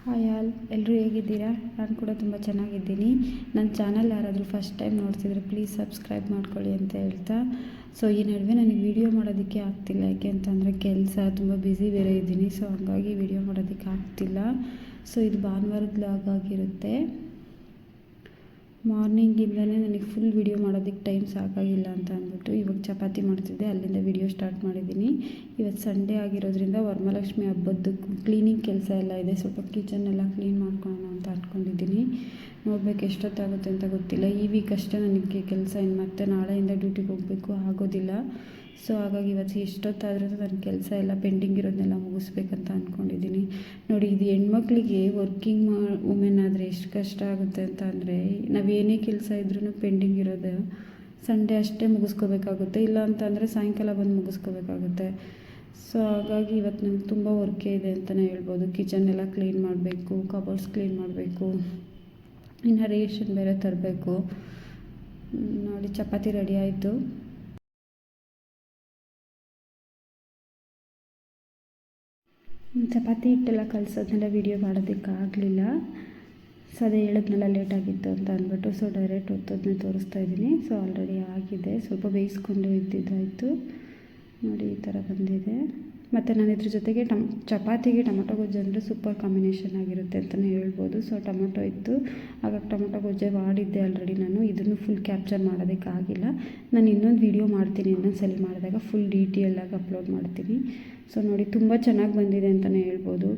Hi all, ಎಲ್ಲರೂ ಹೇಗಿದ್ದೀರಾ? ನಾನು ಕೂಡ ತುಂಬ ಚೆನ್ನಾಗಿದ್ದೀನಿ. ನನ್ನ ಚಾನಲ್ ಯಾರಾದರೂ ಫಸ್ಟ್ ಟೈಮ್ ನೋಡ್ತಿದ್ರೆ ಪ್ಲೀಸ್ ಸಬ್ಸ್ಕ್ರೈಬ್ ಮಾಡ್ಕೊಳ್ಳಿ ಅಂತ ಹೇಳ್ತಾ, ಸೊ ಈ ನಡುವೆ ನನಗೆ ವೀಡಿಯೋ ಮಾಡೋದಕ್ಕೆ ಆಗ್ತಿಲ್ಲ. ಯಾಕೆ ಅಂತಂದರೆ ಕೆಲಸ ತುಂಬ ಬ್ಯುಸಿ ಬೇರೆ ಇದ್ದೀನಿ, ಸೊ ಹಾಗಾಗಿ ವೀಡಿಯೋ ಮಾಡೋದಕ್ಕೆ ಆಗ್ತಿಲ್ಲ. ಸೊ ಇದು ಭಾನುವಾರದ ವ್ಲಾಗ್ ಆಗಿರುತ್ತೆ. ಮಾರ್ನಿಂಗಿಂದಲೇ ನನಗೆ ಫುಲ್ ವೀಡಿಯೋ ಮಾಡೋದಕ್ಕೆ ಟೈಮ್ ಸಾಕಾಗಿಲ್ಲ ಅಂತ ಅಂದ್ಬಿಟ್ಟು ಇವಾಗ ಚಪಾತಿ ಮಾಡ್ತಿದ್ದೆ, ಅಲ್ಲಿಂದ ವೀಡಿಯೋ ಸ್ಟಾರ್ಟ್ ಮಾಡಿದ್ದೀನಿ. ಇವತ್ತು ಸಂಡೇ ಆಗಿರೋದ್ರಿಂದ ವರಮಹಾಲಕ್ಷ್ಮಿ ಹಬ್ಬದ್ದು ಕ್ಲೀನಿಂಗ್ ಕೆಲಸ ಎಲ್ಲ ಇದೆ. ಸ್ವಲ್ಪ ಕಿಚನ್ನೆಲ್ಲ ಕ್ಲೀನ್ ಮಾಡ್ಕೊಳ್ಳೋಣ ಅಂತ ಅಂದ್ಕೊಂಡಿದ್ದೀನಿ. ನೋಡ್ಬೇಕು ಎಷ್ಟೊತ್ತಾಗುತ್ತೆ ಅಂತ ಗೊತ್ತಿಲ್ಲ. ಈ ವೀಕ್ ಅಷ್ಟೇ ನನಗೆ ಕೆಲಸ, ಇನ್ನು ಮತ್ತೆ ನಾಳೆಯಿಂದ ಡ್ಯೂಟಿಗೆ ಹೋಗಬೇಕು, ಆಗೋದಿಲ್ಲ. ಸೊ ಹಾಗಾಗಿ ಇವತ್ತು ಎಷ್ಟೊತ್ತಾದರೂ ನನ್ನ ಕೆಲಸ ಎಲ್ಲ ಪೆಂಡಿಂಗ್ ಇರೋದನ್ನೆಲ್ಲ ಮುಗಿಸ್ಬೇಕಂತ ಅಂದ್ಕೊಂಡಿದ್ದೀನಿ. ನೋಡಿ, ಇದು ಹೆಣ್ಮಕ್ಳಿಗೆ ವರ್ಕಿಂಗ್ ವುಮೆನ್ ಆದರೆ ಎಷ್ಟು ಕಷ್ಟ ಆಗುತ್ತೆ ಅಂತ ಅಂದರೆ, ನಾವೇನೇ ಕೆಲಸ ಇದ್ರೂ ಪೆಂಡಿಂಗ್ ಇರೋದು ಸಂಡೇ ಅಷ್ಟೇ ಮುಗಿಸ್ಕೋಬೇಕಾಗುತ್ತೆ, ಇಲ್ಲ ಅಂತಂದರೆ ಸಾಯಂಕಾಲ ಬಂದು ಮುಗಿಸ್ಕೋಬೇಕಾಗುತ್ತೆ. ಸೊ ಹಾಗಾಗಿ ಇವತ್ತು ನನಗೆ ತುಂಬ ವರ್ಕೇ ಇದೆ ಅಂತಲೇ ಹೇಳ್ಬೋದು. ಕಿಚನ್ನೆಲ್ಲ ಕ್ಲೀನ್ ಮಾಡಬೇಕು, ಕಬೋರ್ಡ್ಸ್ ಕ್ಲೀನ್ ಮಾಡಬೇಕು, ಇನ್ನು ರೇಷನ್ ಬೇರೆ ತರಬೇಕು. ನೋಡಿ, ಚಪಾತಿ ರೆಡಿ ಆಯಿತು. ಚಪಾತಿ ಹಿಟ್ಟೆಲ್ಲ ಕಲಸೋದನ್ನೆಲ್ಲ ವೀಡಿಯೋ ಮಾಡೋದಕ್ಕಾಗಲಿಲ್ಲ. ಸೊ ಅದೇ ಹೇಳಿದ್ನೆಲ್ಲ ಲೇಟಾಗಿತ್ತು ಅಂತ ಅಂದ್ಬಿಟ್ಟು ಸೊ ಡೈರೆಕ್ಟ್ ಒತ್ತೋದನ್ನೇ ತೋರಿಸ್ತಾ ಇದ್ದೀನಿ. ಸೊ ಆಲ್ರೆಡಿ ಆಗಿದೆ, ಸ್ವಲ್ಪ ಬೇಯಿಸ್ಕೊಂಡು ಇದ್ದಿದ್ದಾಯಿತು. ನೋಡಿ, ಈ ಥರ ಬಂದಿದೆ. ಮತ್ತು ನಾನು ಇದ್ರ ಜೊತೆಗೆ ಚಪಾತಿಗೆ ಟೊಮೊಟೊ ಗೊಜ್ಜು ಅಂದರೆ ಸೂಪರ್ ಕಾಂಬಿನೇಷನ್ ಆಗಿರುತ್ತೆ ಅಂತಲೇ ಹೇಳ್ಬೋದು. ಸೊ ಟೊಮೊಟೊ ಇತ್ತು, ಹಾಗಾಗಿ ಟೊಮೊಟೊ ಗೊಜ್ಜೆ ಮಾಡಿದ್ದೆ ಆಲ್ರೆಡಿ. ನಾನು ಇದನ್ನು ಫುಲ್ ಕ್ಯಾಪ್ಚರ್ ಮಾಡೋದಕ್ಕಾಗಿಲ್ಲ. ನಾನು ಇನ್ನೊಂದು ವೀಡಿಯೋ ಮಾಡ್ತೀನಿ, ಇನ್ನೊಂದು ಸಲ ಮಾಡಿದಾಗ ಫುಲ್ ಡೀಟೇಲಾಗಿ ಅಪ್ಲೋಡ್ ಮಾಡ್ತೀನಿ. ಸೊ ನೋಡಿ, ತುಂಬ ಚೆನ್ನಾಗಿ ಬಂದಿದೆ ಅಂತಲೇ ಹೇಳ್ಬೋದು.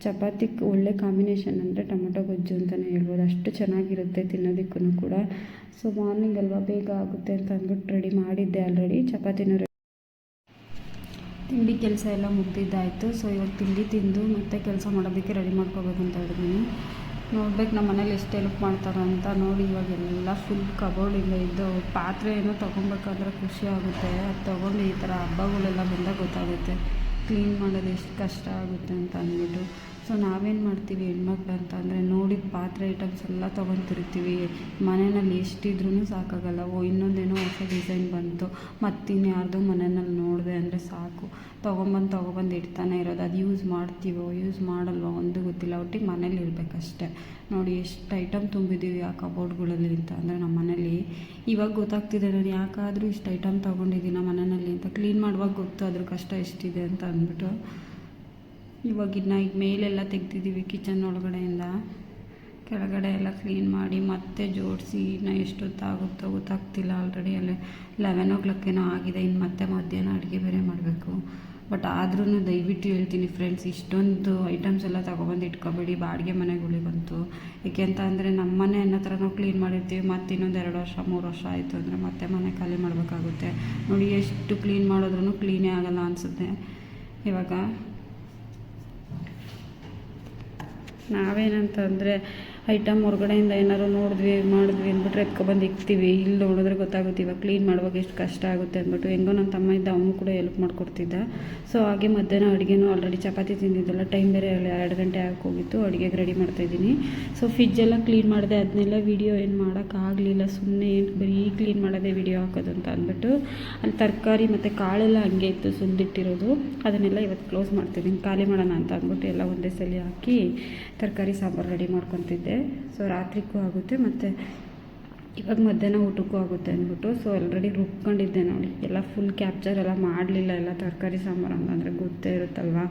ಚಪಾತಿಗೆ ಒಳ್ಳೆ ಕಾಂಬಿನೇಷನ್ ಅಂದರೆ ಟೊಮೊಟೊ ಗೊಜ್ಜು ಅಂತಲೇ ಹೇಳ್ಬೋದು. ಅಷ್ಟು ಚೆನ್ನಾಗಿರುತ್ತೆ ತಿನ್ನೋದಕ್ಕೂ ಕೂಡ. ಸೊ ಮಾರ್ನಿಂಗ್ ಅಲ್ವಾ, ಬೇಗ ಆಗುತ್ತೆ ಅಂತ ಅಂದ್ಬಿಟ್ಟು ರೆಡಿ ಮಾಡಿದ್ದೆ ಆಲ್ರೆಡಿ. ಚಪಾತಿನೂ ತಿಂಡಿ ಕೆಲಸ ಎಲ್ಲ ಮುಗ್ದಿದ್ದಾಯಿತು. ಸೊ ಇವಾಗ ತಿಂಡಿ ತಿಂದು ಮತ್ತೆ ಕೆಲಸ ಮಾಡೋದಕ್ಕೆ ರೆಡಿ ಮಾಡ್ಕೋಬೇಕು ಅಂತ ಇದ್ದೀನಿ. ನೋಡ್ಬೇಕು ನಮ್ಮ ಮನೇಲಿ ಎಷ್ಟು ಹೆಲ್ಪ್ ಮಾಡ್ತಾರೆ ಅಂತ. ನೋಡಿ, ಇವಾಗೆಲ್ಲ ಫುಲ್ ಕಬೋರ್ಡಿಂದ ಇದ್ದು ಪಾತ್ರೆ ಏನೋ ತೊಗೊಬೇಕಾದ್ರೆ ಖುಷಿ ಆಗುತ್ತೆ. ಅದು ತೊಗೊಂಡು ಈ ಥರ ಹಬ್ಬಗಳೆಲ್ಲ ಬಂದಾಗ ಗೊತ್ತಾಗುತ್ತೆ ಕ್ಲೀನ್ ಮಾಡೋದು ಎಷ್ಟು ಕಷ್ಟ ಆಗುತ್ತೆ ಅಂತ ಅಂದ್ಬಿಟ್ಟು. ಸೊ ನಾವೇನು ಮಾಡ್ತೀವಿ ಹೆಣ್ಮಕ್ಳು ಅಂತ ಅಂದರೆ, ನೋಡಿದ ಪಾತ್ರೆ ಐಟಮ್ಸ್ ಎಲ್ಲ ತೊಗೊತಿರ್ತೀವಿ. ಮನೆಯಲ್ಲಿ ಎಷ್ಟಿದ್ರೂ ಸಾಕಾಗಲ್ಲ. ಇನ್ನೊಂದೇನೋ ಹೊಸ ಡಿಸೈನ್ ಬಂತು, ಮತ್ತಿನ್ಯಾರ್ದು ಮನೆಯಲ್ಲಿ ನೋಡಿದೆ ಅಂದರೆ ಸಾಕು, ತೊಗೊಬಂದು ಇಡ್ತಾನೆ ಇರೋದು. ಅದು ಯೂಸ್ ಮಾಡ್ತೀವೋ ಯೂಸ್ ಮಾಡಲ್ವೋ ಒಂದು ಗೊತ್ತಿಲ್ಲ, ಒಟ್ಟಿಗೆ ಮನೇಲಿ ಇರಬೇಕಷ್ಟೆ. ನೋಡಿ, ಎಷ್ಟು ಐಟಮ್ ತುಂಬಿದ್ದೀವಿ ಆ ಕಬೋರ್ಡ್ಗಳಲ್ಲಿ ಅಂತ ಅಂದರೆ ನಮ್ಮ ಮನೇಲಿ. ಇವಾಗ ಗೊತ್ತಾಗ್ತಿದೆ ನಾನು ಯಾಕಾದರೂ ಇಷ್ಟು ಐಟಮ್ ತೊಗೊಂಡಿದ್ದೀನಿ ಮನೆಯಲ್ಲಿ ಅಂತ. ಕ್ಲೀನ್ ಮಾಡುವಾಗ ಗೊತ್ತು ಅದ್ರ ಕಷ್ಟ ಎಷ್ಟಿದೆ ಅಂತ ಅಂದ್ಬಿಟ್ಟು. ಇವಾಗಿನ್ನ ಈಗ ಮೇಲೆಲ್ಲ ತೆಗ್ದಿದ್ದೀವಿ, ಕಿಚನ್ ಒಳಗಡೆಯಿಂದ ಕೆಳಗಡೆ ಎಲ್ಲ ಕ್ಲೀನ್ ಮಾಡಿ ಮತ್ತೆ ಜೋಡಿಸಿ ಇನ್ನು ಎಷ್ಟೊತ್ತಾಗುತ್ತೋ ಗೊತ್ತಾಗ್ತಿಲ್ಲ. ಆಲ್ರೆಡಿ ಅಲ್ಲೇ 11 o'clock ಏನೋ ಆಗಿದೆ. ಇನ್ನು ಮತ್ತೆ ಮಧ್ಯಾಹ್ನ ಅಡುಗೆ ಬೇರೆ ಮಾಡಬೇಕು. ಬಟ್ ಆದ್ರೂ ದಯವಿಟ್ಟು ಹೇಳ್ತೀನಿ ಫ್ರೆಂಡ್ಸ್, ಇಷ್ಟೊಂದು ಐಟಮ್ಸ್ ಎಲ್ಲ ತೊಗೊಬಂದು ಇಟ್ಕೊಬೇಡಿ, ಬಾಡಿಗೆ ಮನೆಗಳಿಗಂತೂ. ಏಕೆ ಅಂತ ಅಂದರೆ ನಮ್ಮ ಮನೆ ಅನ್ನೋ ಥರ ನಾವು ಕ್ಲೀನ್ ಮಾಡಿರ್ತೀವಿ, ಮತ್ತು ಇನ್ನೊಂದು 2 ವರ್ಷ 3 ವರ್ಷ ಆಯಿತು ಅಂದರೆ ಮತ್ತೆ ಮನೆ ಖಾಲಿ ಮಾಡಬೇಕಾಗುತ್ತೆ. ನೋಡಿ, ಎಷ್ಟು ಕ್ಲೀನ್ ಮಾಡಿದ್ರೂ ಕ್ಲೀನೇ ಆಗೋಲ್ಲ ಅನಿಸುತ್ತೆ. ಇವಾಗ ನಾವೇನಂತಂದರೆ ಐಟಮ್ ಹೊರಗಡೆಯಿಂದ ಏನಾದ್ರು ಮಾಡಿದ್ವಿ ಅಂದ್ಬಿಟ್ರೆ ಎತ್ಕೊಬಂದು ಇಕ್ತೀವಿ. ಇಲ್ಲಿ ನೋಡಿದ್ರೆ ಗೊತ್ತಾಗುತ್ತೆ ಇವಾಗ ಕ್ಲೀನ್ ಮಾಡುವಾಗ ಎಷ್ಟು ಕಷ್ಟ ಆಗುತ್ತೆ ಅಂದ್ಬಿಟ್ಟು. ಹೆಂಗೋ ನನ್ನ ತಮ್ಮ ಇದ್ದ, ಅವನು ಕೂಡ ಹೆಲ್ಪ್ ಮಾಡಿಕೊಡ್ತಿದ್ದ. ಸೊ ಹಾಗೆ ಮಧ್ಯಾಹ್ನ ಅಡುಗೆನೂ ಆಲ್ರೆಡಿ ಚಪಾತಿ ತಿಂದಿದ್ದೆಲ್ಲ ಟೈಮ್ ಬೇರೆ 2 ಗಂಟೆ ಹೋಗಿತ್ತು. ಅಡುಗೆಗೆ ರೆಡಿ ಮಾಡ್ತಾಯಿದ್ದೀನಿ. ಸೊ ಫ್ರಿಜ್ಜೆಲ್ಲ ಕ್ಲೀನ್ ಮಾಡಿದೆ, ಅದನ್ನೆಲ್ಲ ವೀಡಿಯೋ ಏನು ಮಾಡೋಕ್ಕಾಗಲಿಲ್ಲ. ಸುಮ್ಮನೆ ಬರೀ ಕ್ಲೀನ್ ಮಾಡೋದೇ ವೀಡಿಯೋ ಹಾಕೋದು ಅಂತ ಅಂದ್ಬಿಟ್ಟು. ಅಲ್ಲಿ ತರಕಾರಿ ಮತ್ತು ಕಾಳೆಲ್ಲ ಹಂಗೆ ಇತ್ತು ಸುಲಿದಿಟ್ಟಿರೋದು, ಅದನ್ನೆಲ್ಲ ಇವತ್ತು ಕ್ಲೋಸ್ ಮಾಡ್ತಿದ್ದೀನಿ. ಖಾಲಿ ಮಾಡೋಣ ಅಂತ ಅಂದ್ಬಿಟ್ಟು ಎಲ್ಲ ಒಂದೇ ಸಲ ಹಾಕಿ ತರಕಾರಿ ಸಾಂಬಾರು ರೆಡಿ ಮಾಡ್ಕೊತಿದ್ದೆ. ಸೊ ರಾತ್ರಿಗೂ ಆಗುತ್ತೆ ಮತ್ತು ಇವಾಗ ಮಧ್ಯಾಹ್ನ ಊಟಕ್ಕೂ ಆಗುತ್ತೆ ಅಂದ್ಬಿಟ್ಟು ಸೊ ಆಲ್ರೆಡಿ ರುಬ್ಕೊಂಡಿದ್ದೆ. ನೋಡಿ, ಎಲ್ಲ ಫುಲ್ ಕ್ಯಾಪ್ಚರ್ ಎಲ್ಲ ಮಾಡಲಿಲ್ಲ. ಎಲ್ಲ ತರಕಾರಿ ಸಾಂಬಾರು ಅಂತಂದರೆ ಗೊತ್ತೇ ಇರುತ್ತಲ್ವ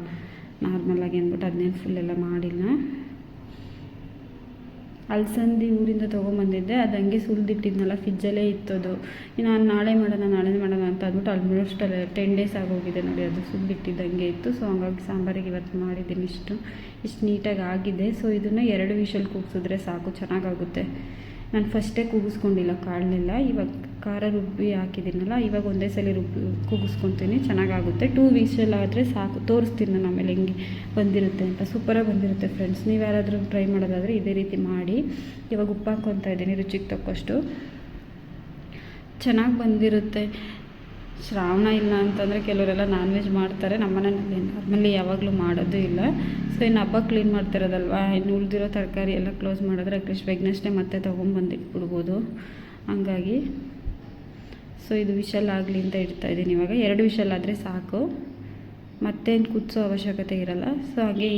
ನಾರ್ಮಲಾಗಿ ಅಂದ್ಬಿಟ್ಟು ಅದನ್ನೇನು ಫುಲ್ ಎಲ್ಲ ಮಾಡಿಲ್ಲ. ಅಲಸಂದಿ ಊರಿಂದ ತೊಗೊಂಬಂದಿದ್ದೆ, ಅದು ಹಂಗೆ ಸುಲಿದಿಟ್ಟಿದ್ನಲ್ಲ ಫ್ರಿಜ್ಜಲ್ಲೇ ಇತ್ತದು. ನಾನು ನಾಳೆ ಮಾಡೋಣ ಅಂತ ಅಂದ್ಬಿಟ್ಟು ಆಲ್ಮೋಸ್ಟ್ 10 days ಆಗೋಗಿದೆ. ನೋಡಿ, ಅದು ಸುಲಿದಿಟ್ಟಿದ್ದಂಗೆ ಇತ್ತು. ಸೊ ಹಂಗಾಗಿ ಸಾಂಬಾರಿಗೆ ಇವತ್ತು ಮಾಡಿದ್ದೀನಿ. ಇಷ್ಟು ನೀಟಾಗಿ ಆಗಿದೆ. ಸೊ ಇದನ್ನು 2 ವಿಷಲ್ ಕೂಗಿಸಿದ್ರೆ ಸಾಕು, ಚೆನ್ನಾಗಾಗುತ್ತೆ. ನಾನು ಫಸ್ಟೇ ಕೂಗಿಸ್ಕೊಂಡಿಲ್ಲ ಕಾಳನ್ನೆಲ್ಲ, ಇವಾಗ ಖಾರ ರುಬ್ಬಿ ಹಾಕಿದ್ದೀನಲ್ಲ, ಇವಾಗ ಒಂದೇ ಸಲ ಕೂಗಿಸ್ಕೊತೀನಿ, ಚೆನ್ನಾಗಾಗುತ್ತೆ. 2 ವಿಷಲ್ ಆದರೆ ಸಾಕು. ತೋರಿಸ್ತೀನಿ ನಾನು ಆಮೇಲೆ ಹೆಂಗೆ ಬಂದಿರುತ್ತೆ ಅಂತ. ಸೂಪರಾಗಿ ಬಂದಿರುತ್ತೆ ಫ್ರೆಂಡ್ಸ್. ನೀವು ಯಾರಾದರೂ ಟ್ರೈ ಮಾಡೋದಾದರೆ ಇದೇ ರೀತಿ ಮಾಡಿ. ಇವಾಗ ಉಪ್ಪು ಹಾಕ್ಕೊತಾ ಇದ್ದೀನಿ ರುಚಿಗೆ ತಕ್ಕಷ್ಟು. ಚೆನ್ನಾಗಿ ಬಂದಿರುತ್ತೆ. ಶ್ರಾವಣ ಇಲ್ಲ ಅಂತಂದರೆ ಕೆಲವರೆಲ್ಲ ನಾನ್ ವೆಜ್ ಮಾಡ್ತಾರೆ. ನಮ್ಮ ಮನೆಯಲ್ಲಿ ನಾರ್ಮಲಿ ಯಾವಾಗಲೂ ಮಾಡೋದು ಇಲ್ಲ. ಸೊ ಇನ್ನು ಹಬ್ಬ ಕ್ಲೀನ್ ಮಾಡ್ತಿರೋದಲ್ವ, ಇನ್ನು ಉಳಿದಿರೋ ತರಕಾರಿ ಎಲ್ಲ ಕ್ಲೋಸ್ ಮಾಡಿದ್ರೆ ಅಟ್ಲೀಸ್ಟ್ ವೆಗ್ನೆಸ್ಡೇ ಮತ್ತೆ ತೊಗೊಂಬಂದಿಟ್ಬಿಡ್ಬೋದು. ಹಂಗಾಗಿ ಸೊ ಇದು ವಿಷಲ್ ಆಗಲಿ ಅಂತ ಇಡ್ತಾಯಿದ್ದೀನಿ. ಇವಾಗ 2 ವಿಷಲ್ ಆದರೆ ಸಾಕು, ಮತ್ತೇನು ಕುದಿಸೋ ಅವಶ್ಯಕತೆ ಇರಲ್ಲ. ಸೊ ಹಾಗೆ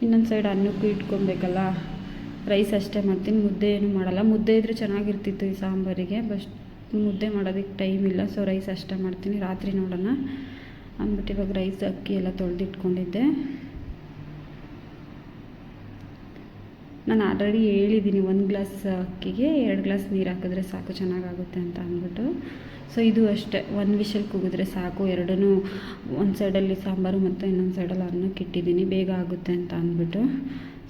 ಇನ್ನೊಂದು ಸೈಡ್ ಅನ್ನಕ್ಕೂ ಇಟ್ಕೊಬೇಕಲ್ಲ. ರೈಸ್ ಅಷ್ಟೇ ಮಾಡ್ತೀನಿ, ಮುದ್ದೆ ಏನು ಮಾಡಲ್ಲ. ಮುದ್ದೆ ಇದ್ದರೆ ಚೆನ್ನಾಗಿರ್ತಿತ್ತು ಈ ಸಾಂಬಾರಿಗೆ, ಮುದ್ದೆ ಮಾಡೋದಕ್ಕೆ ಟೈಮ್ ಇಲ್ಲ. ಸೊ ರೈಸ್ ಅಷ್ಟೇ ಮಾಡ್ತೀನಿ, ರಾತ್ರಿ ನೋಡೋಣ ಅಂದ್ಬಿಟ್ಟು ಇವಾಗ ರೈಸ್ ಅಕ್ಕಿ ಎಲ್ಲ ತೊಳೆದಿಟ್ಕೊಂಡಿದ್ದೆ. ನಾನು ಆಲ್ರೆಡಿ ಹೇಳಿದ್ದೀನಿ 1 ಗ್ಲಾಸ್ ಅಕ್ಕಿಗೆ 2 ಗ್ಲಾಸ್ ನೀರು ಹಾಕಿದ್ರೆ ಸಾಕು, ಚೆನ್ನಾಗಾಗುತ್ತೆ ಅಂತ ಅಂದ್ಬಿಟ್ಟು. ಸೊ ಇದು ಅಷ್ಟೇ, 1 ವಿಷಲ್ ಕೂಗಿದ್ರೆ ಸಾಕು. ಎರಡೂ ಒಂದು ಸೈಡಲ್ಲಿ ಸಾಂಬಾರು ಮತ್ತು ಇನ್ನೊಂದು ಸೈಡಲ್ಲಿ ಅನ್ನಕ್ಕೆ ಇಟ್ಟಿದ್ದೀನಿ, ಬೇಗ ಆಗುತ್ತೆ ಅಂತ ಅಂದ್ಬಿಟ್ಟು.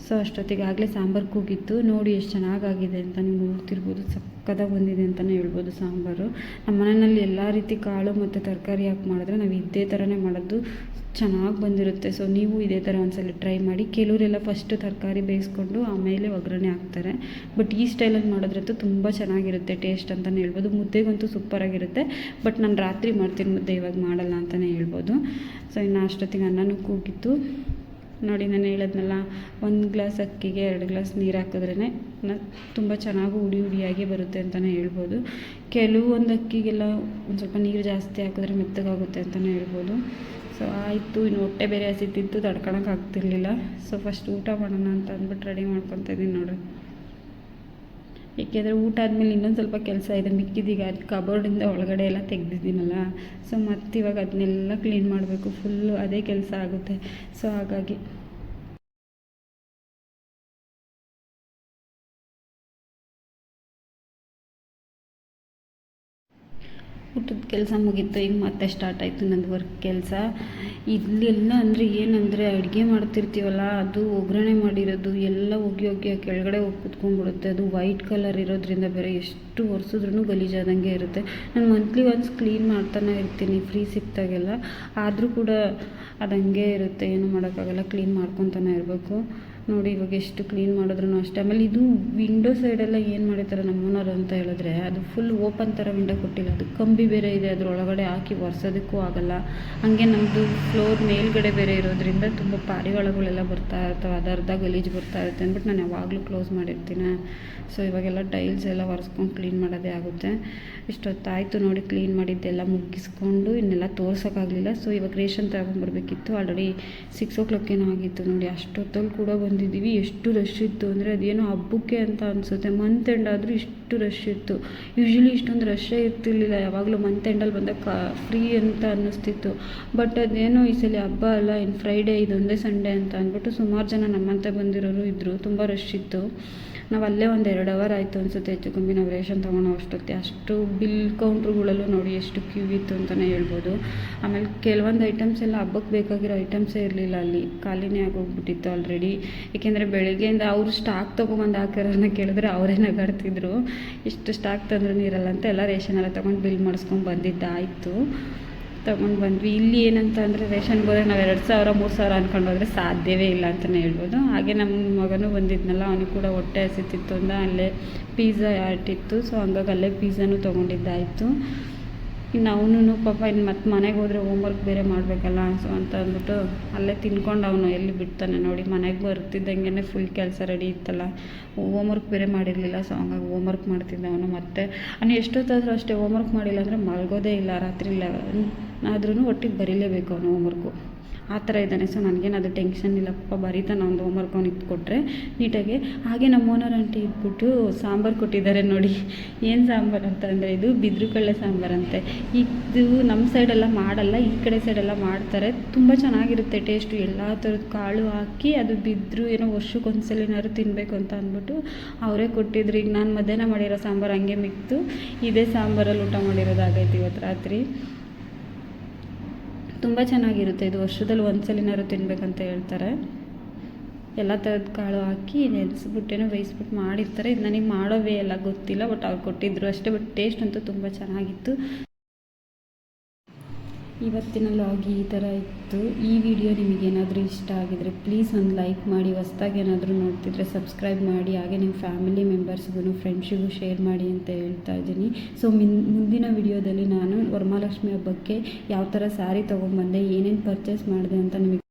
ಸೊ ಅಷ್ಟೊತ್ತಿಗೆ ಆಗಲೇ ಸಾಂಬಾರು ಕೂಗಿತ್ತು. ನೋಡಿ ಎಷ್ಟು ಚೆನ್ನಾಗಾಗಿದೆ ಅಂತ ನೀವು ನೋಡ್ತಿರ್ಬೋದು, ಸಕ್ಕತ್ತಾಗಿ ಬಂದಿದೆ ಅಂತಲೇ ಹೇಳ್ಬೋದು ಸಾಂಬಾರು. ನಮ್ಮ ಮನೆಯಲ್ಲಿ ಎಲ್ಲ ರೀತಿ ಕಾಳು ಮತ್ತು ತರಕಾರಿ ಹಾಕಿ ಮಾಡಿದ್ರೆ ನಾವು ಇದೇ ಥರನೇ ಮಾಡೋದು, ಚೆನ್ನಾಗಿ ಬಂದಿರುತ್ತೆ. ಸೊ ನೀವು ಇದೇ ಥರ ಒಂದ್ಸಲ ಟ್ರೈ ಮಾಡಿ. ಕೆಲವರೆಲ್ಲ ಫಸ್ಟು ತರಕಾರಿ ಬೇಯಿಸ್ಕೊಂಡು ಆಮೇಲೆ ಒಗ್ಗರಣೆ ಹಾಕ್ತಾರೆ, ಬಟ್ ಈ ಸ್ಟೈಲಲ್ಲಿ ಮಾಡಿದ್ರಂತೂ ತುಂಬ ಚೆನ್ನಾಗಿರುತ್ತೆ ಟೇಸ್ಟ್ ಅಂತಲೇ ಹೇಳ್ಬೋದು. ಮುದ್ದೆಗಂತೂ ಸೂಪರಾಗಿರುತ್ತೆ, ಬಟ್ ನಾನು ರಾತ್ರಿ ಮಾಡ್ತೀನಿ ಮುದ್ದೆ, ಇವಾಗ ಮಾಡಲ್ಲ ಅಂತಲೇ ಹೇಳ್ಬೋದು. ಸೊ ಇನ್ನು ಅಷ್ಟೊತ್ತಿಗೆ ಅನ್ನನೂ ಕೂಗಿತ್ತು. ನೋಡಿ ನಾನು ಹೇಳಿದ್ನಲ್ಲ, 1 ಗ್ಲಾಸ್ ಅಕ್ಕಿಗೆ 2 ಗ್ಲಾಸ್ ನೀರು ಹಾಕಿದ್ರೇ ತುಂಬ ಚೆನ್ನಾಗಿ ಹುಡಿಯಾಗಿ ಬರುತ್ತೆ ಅಂತಲೇ ಹೇಳ್ಬೋದು. ಕೆಲವೊಂದು ಅಕ್ಕಿಗೆಲ್ಲ ಒಂದು ಸ್ವಲ್ಪ ನೀರು ಜಾಸ್ತಿ ಹಾಕಿದ್ರೆ ಮೆತ್ತಗಾಗುತ್ತೆ ಅಂತಲೇ ಹೇಳ್ಬೋದು. ಸೊ ಆಯಿತು, ಇನ್ನು ಹೊಟ್ಟೆ ಬೇರೆ ಹಸಿತಿತ್ತು, ತಡ್ಕೊಳಕ್ಕೆ ಆಗ್ತಿರ್ಲಿಲ್ಲ. ಸೊ ಫಸ್ಟ್ ಊಟ ಮಾಡೋಣ ಅಂತ ಅಂದ್ಬಿಟ್ಟು ರೆಡಿ ಮಾಡ್ಕೊತಾ ಇದ್ದೀನಿ ನೋಡಿರಿ. ಏಕೆಂದರೆ ಊಟ ಆದಮೇಲೆ ಇನ್ನೊಂದು ಸ್ವಲ್ಪ ಕೆಲಸ ಇದೆ ಮಿಕ್ಕಿದೀಗ, ಅದು ಕಬೋರ್ಡಿಂದ ಒಳಗಡೆ ಎಲ್ಲ ತೆಗೆದಿದ್ದೀನಲ್ಲ. ಸೊ ಮತ್ತು ಇವಾಗ ಅದನ್ನೆಲ್ಲ ಕ್ಲೀನ್ ಮಾಡಬೇಕು, ಫುಲ್ಲು ಅದೇ ಕೆಲಸ ಆಗುತ್ತೆ. ಸೊ ಹಾಗಾಗಿ ಊಟದ ಕೆಲಸ ಮುಗೀತು. ಈಗ ಮತ್ತೆ ಸ್ಟಾರ್ಟ್ ಆಯಿತು ನಂದು ವರ್ಕ್ ಕೆಲಸ. ಇಲ್ಲೆಲ್ಲ ಅಂದರೆ ಏನಂದರೆ ಅಡುಗೆ ಮಾಡ್ತಿರ್ತೀವಲ್ಲ, ಅದು ಒಗ್ಗರಣೆ ಮಾಡಿರೋದು ಎಲ್ಲ ಹೋಗಿ ಕೆಳಗಡೆ ಹೋಗಿ ಕುತ್ಕೊಂಡ್ಬಿಡುತ್ತೆ. ಅದು ವೈಟ್ ಕಲರ್ ಇರೋದ್ರಿಂದ ಬೇರೆ ಎಷ್ಟು ಒರೆಸಿದ್ರೂ ಗಲೀಜಾದಂಗೆ ಇರುತ್ತೆ. ನಾನು ಮಂತ್ಲಿ ಒನ್ಸ್ ಕ್ಲೀನ್ ಮಾಡ್ತಾನೆ ಇರ್ತೀನಿ ಫ್ರೀ ಸಿಕ್ತಾಗೆಲ್ಲ, ಆದರೂ ಕೂಡ ಅದು ಹಂಗೆ ಇರುತ್ತೆ, ಏನೂ ಮಾಡೋಕ್ಕಾಗಲ್ಲ, ಕ್ಲೀನ್ ಮಾಡ್ಕೊತಾನೆ ಇರಬೇಕು. ನೋಡಿ ಇವಾಗ ಎಷ್ಟು ಕ್ಲೀನ್ ಮಾಡಿದ್ರೂ ಅಷ್ಟೇ. ಆಮೇಲೆ ಇದು ವಿಂಡೋ ಸೈಡೆಲ್ಲ ಏನು ಮಾಡಿರ್ತಾರೆ ನಮ್ಮ ಓನರ್ ಅಂತ ಹೇಳಿದ್ರೆ, ಅದು ಫುಲ್ ಓಪನ್ ಥರ ವಿಂಡೋ ಕೊಟ್ಟಿಲ್ಲ, ಅದು ಕಂಬಿ ಬೇರೆ ಇದೆ, ಅದರೊಳಗಡೆ ಹಾಕಿ ಒರೆಸೋದಕ್ಕೂ ಆಗಲ್ಲ. ಹಾಗೆ ನಮ್ಮದು ಫ್ಲೋರ್ ಮೇಲ್ಗಡೆ ಬೇರೆ ಇರೋದ್ರಿಂದ ತುಂಬ ಪಾರಿವಾಳಗಳೆಲ್ಲ ಬರ್ತಾ ಇರ್ತವೆ, ಅದು ಅರ್ಧ ಗಲೀಜು ಬರ್ತಾ ಇರುತ್ತೆ ಅಂದ್ಬಿಟ್ಟು ನಾನು ಯಾವಾಗಲೂ ಕ್ಲೋಸ್ ಮಾಡಿರ್ತೀನಿ. ಸೊ ಇವಾಗೆಲ್ಲ ಟೈಲ್ಸ್ ಎಲ್ಲ ಒರೆಸ್ಕೊಂಡು ಕ್ಲೀನ್ ಮಾಡೋದೇ ಆಗುತ್ತೆ. ಇಷ್ಟೊತ್ತಾಯಿತು ನೋಡಿ ಕ್ಲೀನ್ ಮಾಡಿದ್ದೆಲ್ಲ ಮುಗಿಸ್ಕೊಂಡು, ಇನ್ನೆಲ್ಲ ತೋರ್ಸೋಕ್ಕಾಗಲಿಲ್ಲ. ಸೊ ಇವಾಗ ರೇಷನ್ ತಗೊಂಡ್ಬರ್ಬೇಕಿತ್ತು, ಆಲ್ರೆಡಿ 6 o'clock ಏನೋ ಆಗಿತ್ತು ನೋಡಿ. ಅಷ್ಟೊತ್ತಲ್ಲಿ ಕೂಡ ಬಂದಿದ್ದೀವಿ. ಎಷ್ಟು ರಶ್ ಇತ್ತು ಅಂದರೆ ಅದೇನೋ ಹಬ್ಬಕ್ಕೆ ಅಂತ ಅನಿಸುತ್ತೆ, ಮಂತ್ ಎಂಡ್ ಆದರೂ ಇಷ್ಟು ರಶ್ ಇತ್ತು. ಯೂಶ್ವಲಿ ಇಷ್ಟೊಂದು ರಶ್ಶೇ ಇರ್ತಿರ್ಲಿಲ್ಲ, ಯಾವಾಗಲೂ ಮಂತ್ ಎಂಡಲ್ಲಿ ಬಂದಾಗ ಫ್ರೀ ಅಂತ ಅನ್ನಿಸ್ತಿತ್ತು. ಬಟ್ ಅದೇನೋ ಈ ಸಲ ಹಬ್ಬ ಅಲ್ಲ, ಇನ್ನು ಫ್ರೈಡೇ ಇದೊಂದೇ ಸಂಡೇ ಅಂತ ಅಂದ್ಬಿಟ್ಟು ಸುಮಾರು ಜನ ನಮ್ಮಂತೆ ಬಂದಿರೋರು ಇದ್ದರು, ತುಂಬ ರಶ್ ಇತ್ತು. ನಾವು ಅಲ್ಲೇ ಒಂದು 2 hour ಆಯಿತು ಅನಿಸುತ್ತೆ ಹೆಚ್ಚು ಕಮ್ಮಿ ನಾವು ರೇಷನ್ ತೊಗೊಳೋ ಅಷ್ಟೊತ್ತೆ. ಅಷ್ಟು ಬಿಲ್ ಕೌಂಟ್ರುಗಳಲ್ಲೂ ನೋಡಿ ಎಷ್ಟು ಕ್ಯೂ ಇತ್ತು ಅಂತಲೇ ಹೇಳ್ಬೋದು. ಆಮೇಲೆ ಕೆಲವೊಂದು ಐಟಮ್ಸ್ ಎಲ್ಲ ಹಬ್ಬಕ್ಕೆ ಬೇಕಾಗಿರೋ ಐಟಮ್ಸೇ ಇರಲಿಲ್ಲ, ಅಲ್ಲಿ ಖಾಲಿನೇ ಆಗೋಗ್ಬಿಟ್ಟಿತ್ತು ಆಲ್ರೆಡಿ. ಏಕೆಂದರೆ ಬೆಳಗ್ಗೆಯಿಂದ ಅವರು ಸ್ಟಾಕ್ ತೊಗೊಬಂದು ಹಾಕಿರೋರನ್ನ ಕೇಳಿದ್ರೆ ಅವರೇ ನಗಾಡ್ತಿದ್ರು, ಇಷ್ಟು ಸ್ಟಾಕ್ ತಂದ್ರೂ ಇರಲ್ಲ ಅಂತ. ಎಲ್ಲ ರೇಷನ್ ಎಲ್ಲ ತೊಗೊಂಡು ಬಿಲ್ ಮಾಡಿಸ್ಕೊಂಡು ಬಂದಿದ್ದಾಯಿತು, ತೊಗೊಂಡು ಬಂದ್ವಿ. ಇಲ್ಲಿ ಏನಂತ ಅಂದರೆ ರೇಷನ್ಗೆ ಹೋದರೆ ನಾವು 2,000 3,000 ಅಂದ್ಕೊಂಡು ಹೋದರೆ ಸಾಧ್ಯವೇ ಇಲ್ಲ ಅಂತಲೇ ಹೇಳ್ಬೋದು. ಹಾಗೆ ನಮ್ಮ ಮಗನೂ ಬಂದಿದ್ನಲ್ಲ, ಅವನಿಗೆ ಕೂಡ ಹೊಟ್ಟೆ ಹಸಿತಿತ್ತು ಅಂತ ಅಲ್ಲೇ ಪಿಜ್ಜಾ ಇತ್ತು. ಸೊ ಹಂಗಾಗಿ ಅಲ್ಲೇ ಪಿಜ್ಜಾನು ತೊಗೊಂಡಿದ್ದಾಯಿತು. ಇನ್ನು ಅವನು ಪಾಪ ಇನ್ನು ಮತ್ತೆ ಮನೆಗೆ ಹೋದರೆ ಹೋಮ್ವರ್ಕ್ ಬೇರೆ ಮಾಡಬೇಕಲ್ಲ, ಸೊ ಅಂತ ಅಂದ್ಬಿಟ್ಟು ಅಲ್ಲೇ ತಿನ್ಕೊಂಡು ಅವನು ಎಲ್ಲಿ ಬಿಡ್ತಾನೆ ನೋಡಿ. ಮನೆಗೆ ಬರ್ತಿದ್ದಂಗೆ ಫುಲ್ ಕೆಲಸ ರೆಡಿ ಇತ್ತಲ್ಲ, ಹೋಮ್ವರ್ಕ್ ಬೇರೆ ಮಾಡಿರಲಿಲ್ಲ. ಸೊ ಹಂಗಾಗಿ ಹೋಮ್ವರ್ಕ್ ಮಾಡ್ತಿದ್ದ ಅವನು. ಮತ್ತು ಅವನು ಎಷ್ಟೊತ್ತಾದರೂ ಅಷ್ಟೇ ಹೋಮ್ವರ್ಕ್ ಮಾಡಿಲ್ಲ ಅಂದರೆ ಮಲಗೋದೇ ಇಲ್ಲ, ರಾತ್ರಿ 11 ಆದ್ರೂ ಒಟ್ಟಿಗೆ ಬರೀಲೇಬೇಕು ಅವನು ಹೋಮ್ವರ್ಕು, ಆ ಥರ ಇದ್ದಾನೆ. ಸೊ ನನಗೇನು ಅದು ಟೆನ್ಷನ್ ಇಲ್ಲಪ್ಪ, ಬರೀತಾನೆ ಒಂದು ಹೋಮ್ವರ್ಕ್ ಅವ್ನಿಗೆ ಕೊಟ್ಟರೆ ನೀಟಾಗಿ. ಹಾಗೆ ನಮ್ಮ ಓನರ್ ಆಂಟಿ ಇದ್ಬಿಟ್ಟು ಸಾಂಬಾರು ಕೊಟ್ಟಿದ್ದಾರೆ ನೋಡಿ. ಏನು ಸಾಂಬಾರು ಅಂತ ಅಂದರೆ ಇದು ಬಿದ್ರು ಕಡಲೆ ಸಾಂಬಾರಂತೆ. ಇದು ನಮ್ಮ ಸೈಡೆಲ್ಲ ಮಾಡಲ್ಲ, ಈ ಕಡೆ ಸೈಡೆಲ್ಲ ಮಾಡ್ತಾರೆ, ತುಂಬ ಚೆನ್ನಾಗಿರುತ್ತೆ ಟೇಸ್ಟು. ಎಲ್ಲ ಥರದ ಕಾಳು ಹಾಕಿ ಅದು ಬಿದ್ದರು ಏನೋ ವರ್ಷಕ್ಕೊಂದ್ಸಲಿನಾದ್ರು ತಿನ್ನಬೇಕು ಅಂತ ಅಂದ್ಬಿಟ್ಟು ಅವರೇ ಕೊಟ್ಟಿದ್ರು. ಈಗ ನಾನು ಮಧ್ಯಾಹ್ನ ಮಾಡಿರೋ ಸಾಂಬಾರು ಹಂಗೆ ಮಿಕ್ತು, ಇದೇ ಸಾಂಬಾರಲ್ಲಿ ಊಟ ಮಾಡಿರೋದಾಗೈತೆ ಇವತ್ತು ರಾತ್ರಿ. ತುಂಬ ಚೆನ್ನಾಗಿರುತ್ತೆ ಇದು, ವರ್ಷದಲ್ಲಿ ಒಂದ್ಸಲಿನಾದ್ರು ತಿನ್ನಬೇಕಂತ ಹೇಳ್ತಾರೆ. ಎಲ್ಲ ಥರದ ಕಾಳು ಹಾಕಿ ನೆನೆಸ್ಬಿಟ್ಟೇನೋ ಬೇಯಿಸ್ಬಿಟ್ಟು ಮಾಡಿರ್ತಾರೆ. ಇದು ನನಗೆ ಮಾಡೋವೇ ಎಲ್ಲ ಗೊತ್ತಿಲ್ಲ, ಬಟ್ ಅವ್ರು ಕೊಟ್ಟಿದ್ದರು ಅಷ್ಟೇ. ಬಟ್ ಟೇಸ್ಟ್ ಅಂತೂ ತುಂಬ ಚೆನ್ನಾಗಿತ್ತು. ಇವತ್ತಿನ ಲಾಗ್ ಈ ಥರ ಇತ್ತು. ಈ ವಿಡಿಯೋ ನಿಮಗೇನಾದರೂ ಇಷ್ಟ ಆಗಿದರೆ ಪ್ಲೀಸ್ ಒಂದು ಲೈಕ್ ಮಾಡಿ, ಹೊಸ್ದಾಗಿ ಏನಾದರೂ ನೋಡ್ತಿದ್ರೆ ಸಬ್ಸ್ಕ್ರೈಬ್ ಮಾಡಿ, ಹಾಗೆ ನಿಮ್ಮ ಫ್ಯಾಮಿಲಿ ಮೆಂಬರ್ಸ್ಗೂ ಫ್ರೆಂಡ್ಸಿಗೂ ಶೇರ್ ಮಾಡಿ ಅಂತ ಹೇಳ್ತಾ ಇದ್ದೀನಿ. ಸೊ ಮುಂದಿನ ವಿಡಿಯೋದಲ್ಲಿ ನಾನು ವರಮಹಾಲಕ್ಷ್ಮಿ ಹಬ್ಬಕ್ಕೆ ಯಾವ ಥರ ಸ್ಯಾರಿ ತೊಗೊಂಡ್ಬಂದೆ, ಏನೇನು ಪರ್ಚೇಸ್ ಮಾಡಿದೆ ಅಂತ ನಿಮಗೆ